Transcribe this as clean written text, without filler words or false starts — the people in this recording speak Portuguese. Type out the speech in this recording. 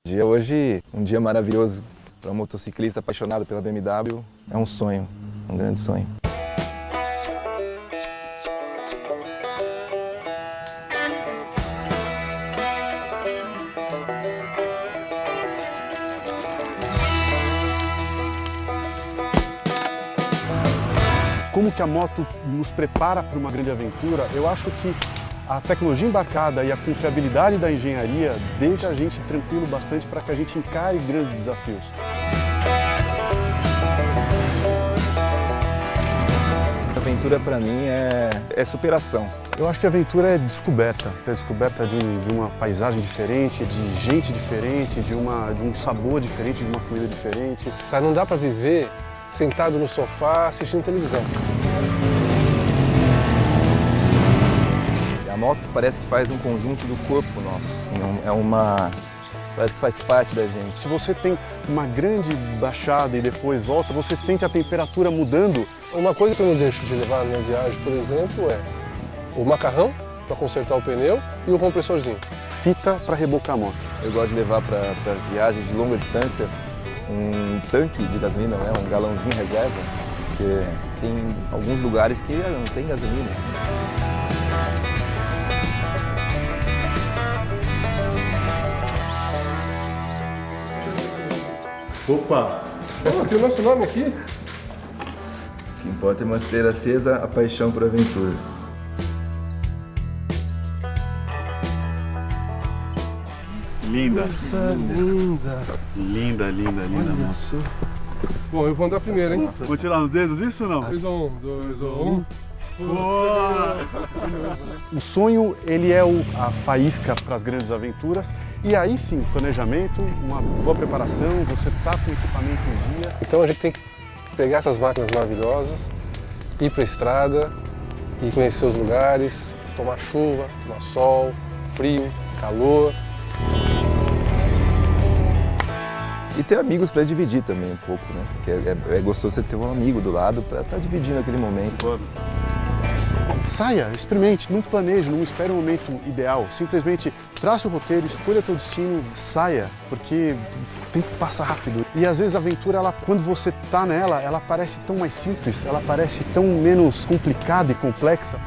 Hoje, um dia maravilhoso para um motociclista apaixonado pela BMW. É um sonho, um grande sonho. Como que a moto nos prepara para uma grande aventura? Eu acho que a tecnologia embarcada e a confiabilidade da engenharia deixa a gente tranquilo bastante para que a gente encare grandes desafios. A aventura para mim é superação. Eu acho que a aventura é descoberta de uma paisagem diferente, de gente diferente, de um sabor diferente, de uma comida diferente. Não dá para viver sentado no sofá assistindo televisão. A moto parece que faz um conjunto do corpo nosso, assim, parece que faz parte da gente. Se você tem uma grande baixada e depois volta, você sente a temperatura mudando. Uma coisa que eu não deixo de levar na minha viagem, por exemplo, é o macarrão para consertar o pneu e o compressorzinho. Fita para rebocar a moto. Eu gosto de levar para as viagens de longa distância um tanque de gasolina, né? Um galãozinho reserva, porque tem alguns lugares que não tem gasolina. Opa! Oh, tem o nosso nome aqui. O que importa é manter acesa a paixão por aventuras. Linda. Linda. Linda, moço. Bom, eu vou andar primeiro, hein? Vou tirar nos dedos isso ou não? 3 a 1, 2 a 1. Boa! O sonho, ele é a faísca para as grandes aventuras e aí sim, planejamento, uma boa preparação, você tá com o equipamento em dia. Então a gente tem que pegar essas máquinas maravilhosas, ir para a estrada e conhecer os lugares, tomar chuva, tomar sol, frio, calor. E ter amigos para dividir também um pouco, né? Porque é gostoso você ter um amigo do lado para estar dividindo aquele momento. Saia, experimente, não planeje, não espere um momento ideal. Simplesmente trace o roteiro, escolha teu destino, saia, porque tem que passar rápido. E às vezes a aventura, quando você tá nela, ela parece tão mais simples, ela parece tão menos complicada e complexa.